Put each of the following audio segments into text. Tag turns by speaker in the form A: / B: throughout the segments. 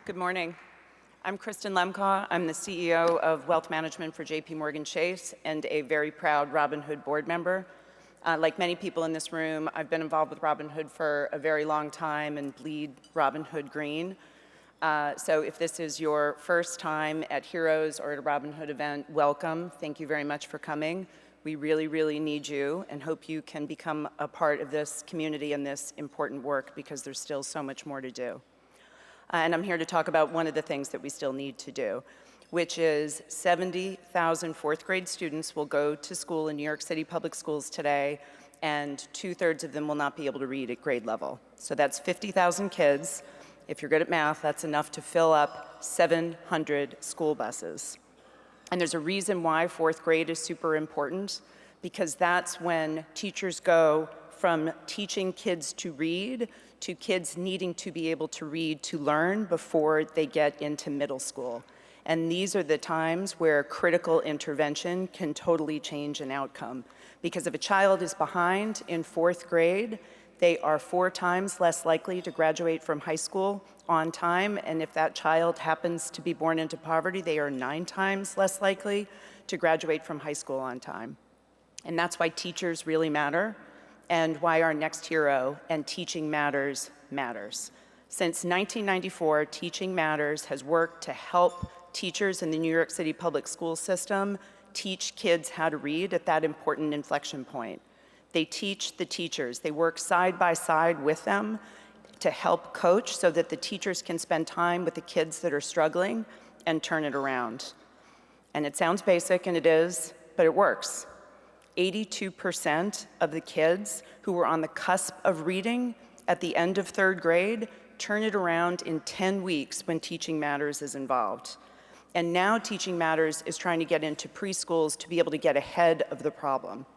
A: Good morning. I'm Kristen Lemkaw. I'm the CEO of Wealth Management for JPMorgan Chase and a very proud Robinhood board member. Like many people in this room, I've been involved with Robinhood for a very long time and bleed Robinhood green. So if this is your first time at Heroes or at a Robinhood event, welcome. Thank you very much for coming. We really, really need you and hope you can become a part of this community and this important work because there's still so much more to do. And I'm here to talk about one of the things that we still need to do, which is 70,000 fourth grade students will go to school in New York City public schools today, and 2/3 of them will not be able to read at grade level. So that's 50,000 kids. If you're good at math, that's enough to fill up 700 school buses. And there's a reason why fourth grade is super important, because that's when teachers go from teaching kids to read to kids needing to be able to read to learn before they get into middle school. And these are the times where critical intervention can totally change an outcome. Because if a child is behind in fourth grade, they are 4 times less likely to graduate from high school on time. And if that child happens to be born into poverty, they are 9 times less likely to graduate from high school on time. And that's why teachers really matter, and why our next hero and Teaching Matters matters. Since 1994, Teaching Matters has worked to help teachers in the New York City public school system teach kids how to read at that important inflection point. They teach the teachers. They work side by side with them to help coach so that the teachers can spend time with the kids that are struggling and turn it around. And it sounds basic, and it is, but it works. 82% of the kids who were on the cusp of reading at the end of 3rd grade turn it around in 10 weeks when Teaching Matters is involved. And now Teaching Matters is trying to get into preschools to be able to get ahead of the problem.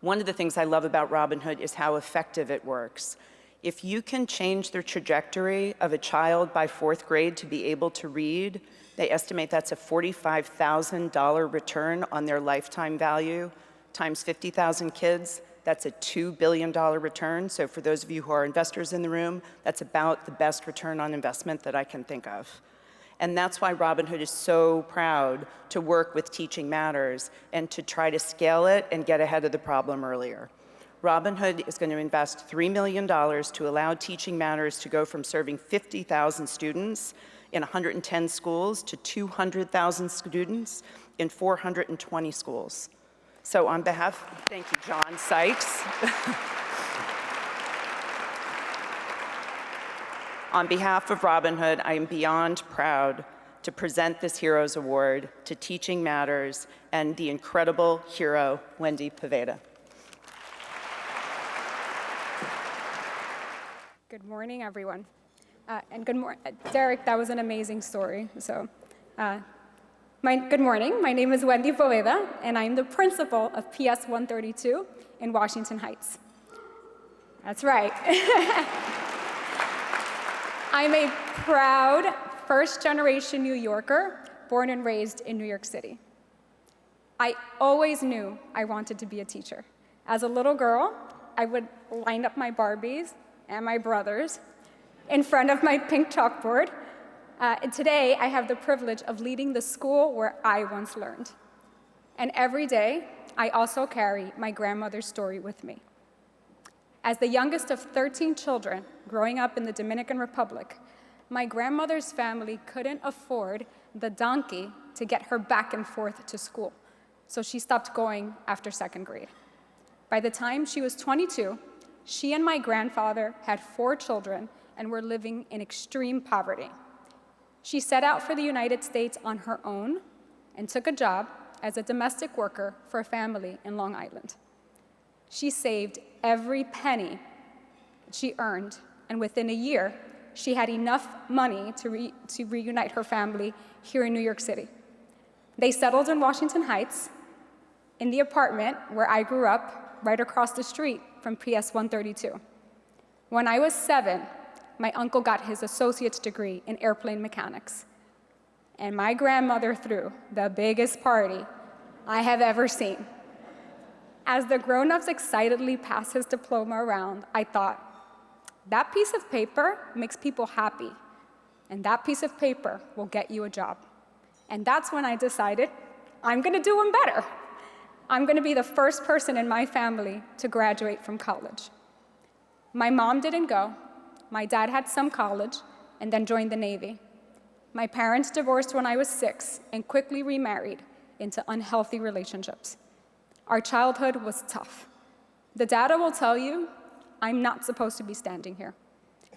A: One of the things I love about Robinhood is how effective it works. If you can change the trajectory of a child by 4th grade to be able to read, they estimate that's a $45,000 return on their lifetime value. Times 50,000 kids, that's a $2 billion return. So for those of you who are investors in the room, that's about the best return on investment that I can think of. And that's why Robinhood is so proud to work with Teaching Matters and to try to scale it and get ahead of the problem earlier. Robinhood is going to invest $3 million to allow Teaching Matters to go from serving 50,000 students in 110 schools to 200,000 students in 420 schools. So on behalf, thank you, John Sykes. On behalf of Robinhood, I am beyond proud to present this Heroes Award to Teaching Matters and the incredible hero, Wendy Poveda.
B: Good morning, everyone. And good morning, Derek, that was an amazing story. So, good morning, my name is Wendy Poveda, and I'm the principal of PS 132 in Washington Heights. That's right. I'm a proud first-generation New Yorker, born and raised in New York City. I always knew I wanted to be a teacher. As a little girl, I would line up my Barbies and my brothers in front of my pink chalkboard. And today, I have the privilege of leading the school where I once learned. And every day, I also carry my grandmother's story with me. As the youngest of 13 children growing up in the Dominican Republic, my grandmother's family couldn't afford the donkey to get her back and forth to school, so she stopped going after 2nd grade. By the time she was 22, she and my grandfather had 4 children and were living in extreme poverty. She set out for the United States on her own and took a job as a domestic worker for a family in Long Island. She saved every penny she earned, and within a year, she had enough money to reunite her family here in New York City. They settled in Washington Heights, in the apartment where I grew up, right across the street from PS 132. When I was 7, my uncle got his associate's degree in airplane mechanics. And my grandmother threw the biggest party I have ever seen. As the grown-ups excitedly passed his diploma around, I thought, that piece of paper makes people happy. and that piece of paper will get you a job. And that's when I decided I'm going to do them better. I'm going to be the first person in my family to graduate from college. My mom didn't go. My dad had some college and then joined the Navy. My parents divorced when I was 6 and quickly remarried into unhealthy relationships. Our childhood was tough. The data will tell you I'm not supposed to be standing here.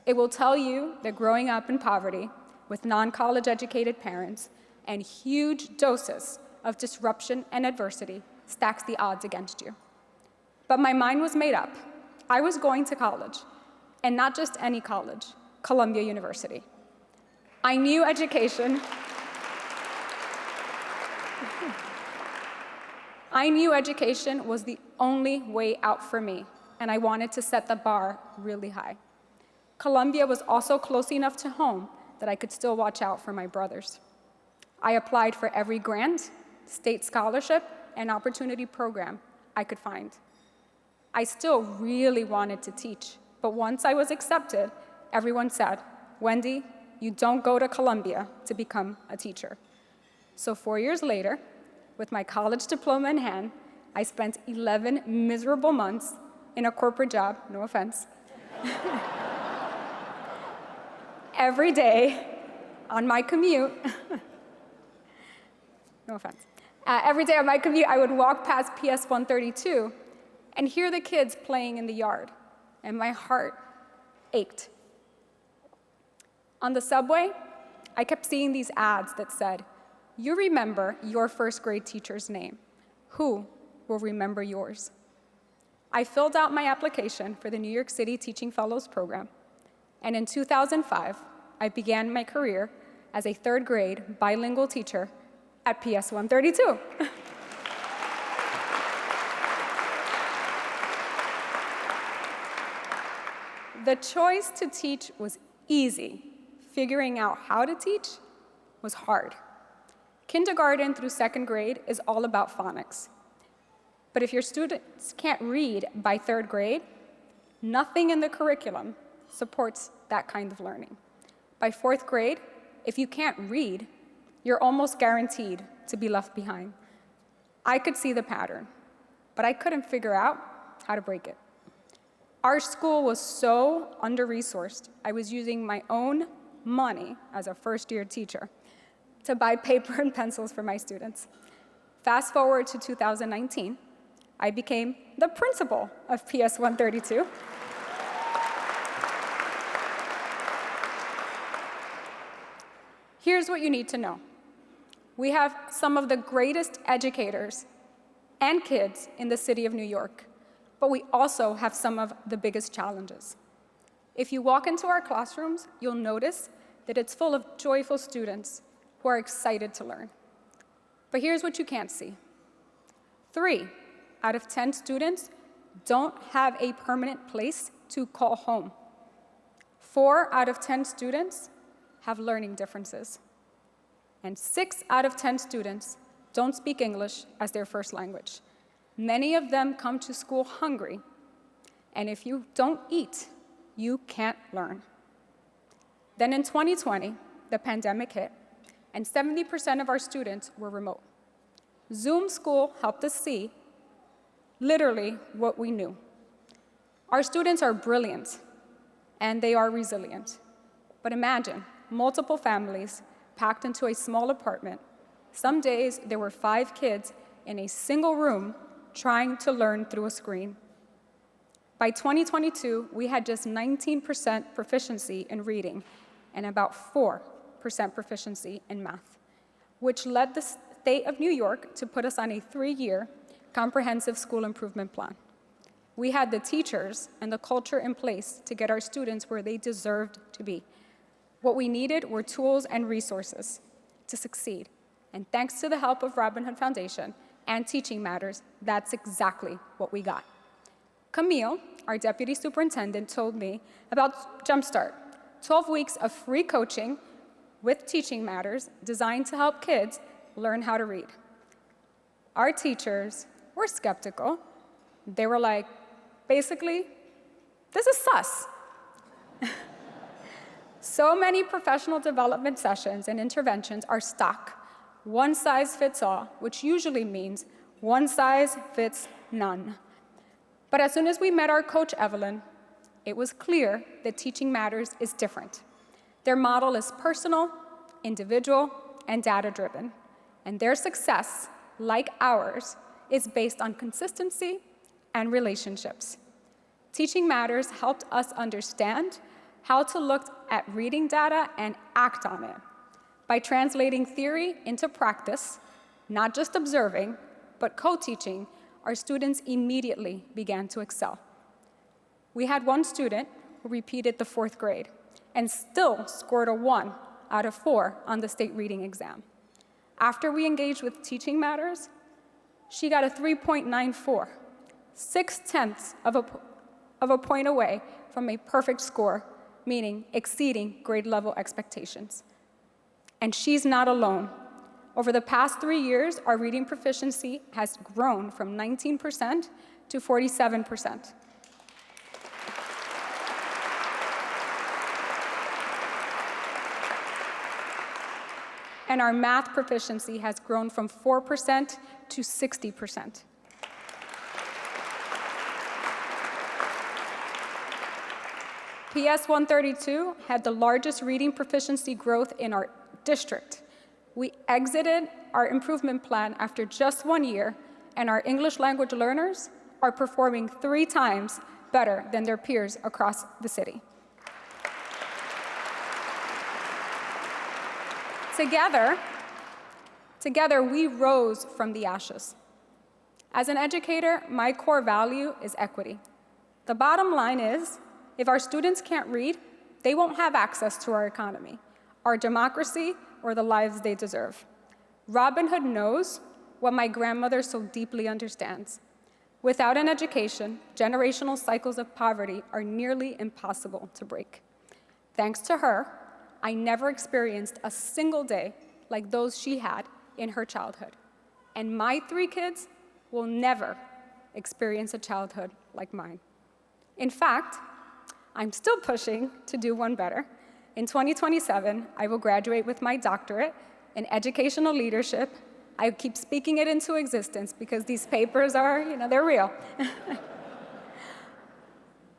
B: It will tell you that growing up in poverty with non-college educated parents and huge doses of disruption and adversity stacks the odds against you. But my mind was made up. I was going to college, and not just any college, Columbia University. I knew education was the only way out for me, and I wanted to set the bar really high. Columbia was also close enough to home that I could still watch out for my brothers. I applied for every grant, state scholarship, and opportunity program I could find. I still really wanted to teach, but once I was accepted, everyone said, "Wendy, you don't go to Columbia to become a teacher." So 4 years later, with my college diploma in hand, I spent 11 miserable months in a corporate job, no offense, every day on my commute, no offense, every day on my commute, I would walk past PS 132 and hear the kids playing in the yard, and my heart ached. On the subway, I kept seeing these ads that said, "You remember your first grade teacher's name. Who will remember yours?" I filled out my application for the New York City Teaching Fellows Program, and in 2005, I began my career as a third grade bilingual teacher at PS 132. The choice to teach was easy. Figuring out how to teach was hard. Kindergarten through second grade is all about phonics. But if your students can't read by third grade, nothing in the curriculum supports that kind of learning. By fourth grade, if you can't read, you're almost guaranteed to be left behind. I could see the pattern, but I couldn't figure out how to break it. Our school was so under-resourced, I was using my own money as a first-year teacher to buy paper and pencils for my students. Fast forward to 2019, I became the principal of PS 132. Here's what you need to know. We have some of the greatest educators and kids in the city of New York, but we also have some of the biggest challenges. If you walk into our classrooms, you'll notice that it's full of joyful students who are excited to learn. But here's what you can't see. 3 out of 10 students don't have a permanent place to call home. 4 out of 10 students have learning differences. And 6 out of 10 students don't speak English as their first language. Many of them come to school hungry, and if you don't eat, you can't learn. Then in 2020, the pandemic hit, and 70% of our students were remote. Zoom school helped us see literally what we knew. Our students are brilliant, and they are resilient. But imagine multiple families packed into a small apartment. Some days there were 5 kids in a single room trying to learn through a screen. By 2022, we had just 19% proficiency in reading and about 4% proficiency in math, which led the state of New York to put us on a 3-year comprehensive school improvement plan. We had the teachers and the culture in place to get our students where they deserved to be. What we needed were tools and resources to succeed. And thanks to the help of Robin Hood Foundation and Teaching Matters, that's exactly what we got. Camille, our deputy superintendent, told me about Jumpstart, 12 weeks of free coaching with Teaching Matters designed to help kids learn how to read. Our teachers were skeptical. They were like, basically, this is sus. So many professional development sessions and interventions are stock, one size fits all, which usually means one size fits none. But as soon as we met our coach, Evelyn, it was clear that Teaching Matters is different. Their model is personal, individual, and data-driven. And their success, like ours, is based on consistency and relationships. Teaching Matters helped us understand how to look at reading data and act on it by translating theory into practice, not just observing, but co-teaching. Our students immediately began to excel. We had one student who repeated the 4th grade and still scored a 1 out of 4 on the state reading exam. After we engaged with Teaching Matters, she got a 3.94, 6/10 of a point away from a perfect score, meaning exceeding grade level expectations. And she's not alone. Over the past 3 years, our reading proficiency has grown from 19% to 47%. And our math proficiency has grown from 4% to 60%. PS 132 had the largest reading proficiency growth in our district. We exited our improvement plan after just 1 year, and our English language learners are performing 3 times better than their peers across the city. Together, we rose from the ashes. As an educator, my core value is equity. The bottom line is, if our students can't read, they won't have access to our economy, our democracy, or the lives they deserve. Robin Hood knows what my grandmother so deeply understands. Without an education, generational cycles of poverty are nearly impossible to break. Thanks to her, I never experienced a single day like those she had in her childhood. And my 3 kids will never experience a childhood like mine. In fact, I'm still pushing to do one better. In 2027, I will graduate with my doctorate in educational leadership. I keep speaking it into existence because these papers are, they're real.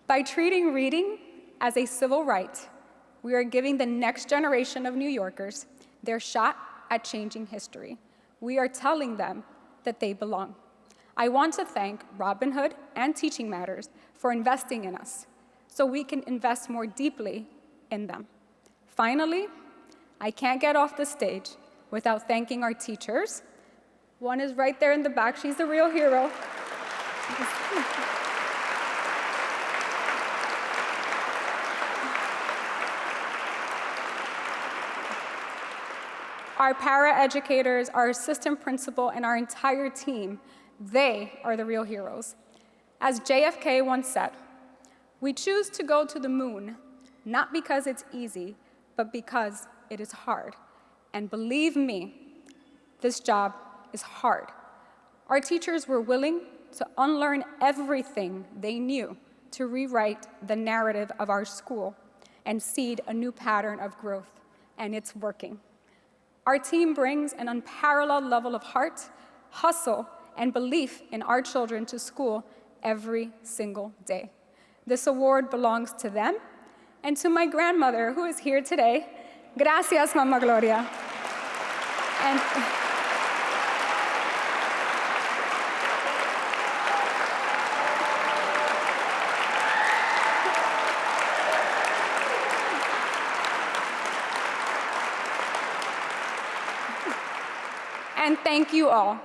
B: By treating reading as a civil right, we are giving the next generation of New Yorkers their shot at changing history. We are telling them that they belong. I want to thank Robin Hood and Teaching Matters for investing in us so we can invest more deeply in them. Finally, I can't get off the stage without thanking our teachers. One is right there in the back. She's the real hero. Our para-educators, our assistant principal, and our entire team, they are the real heroes. As JFK once said, we choose to go to the moon, not because it's easy, but because it is hard. And believe me, this job is hard. Our teachers were willing to unlearn everything they knew to rewrite the narrative of our school and seed a new pattern of growth, and it's working. Our team brings an unparalleled level of heart, hustle, and belief in our children to school every single day. This award belongs to them and to my grandmother, who is here today. Gracias, Mama Gloria. And thank you all.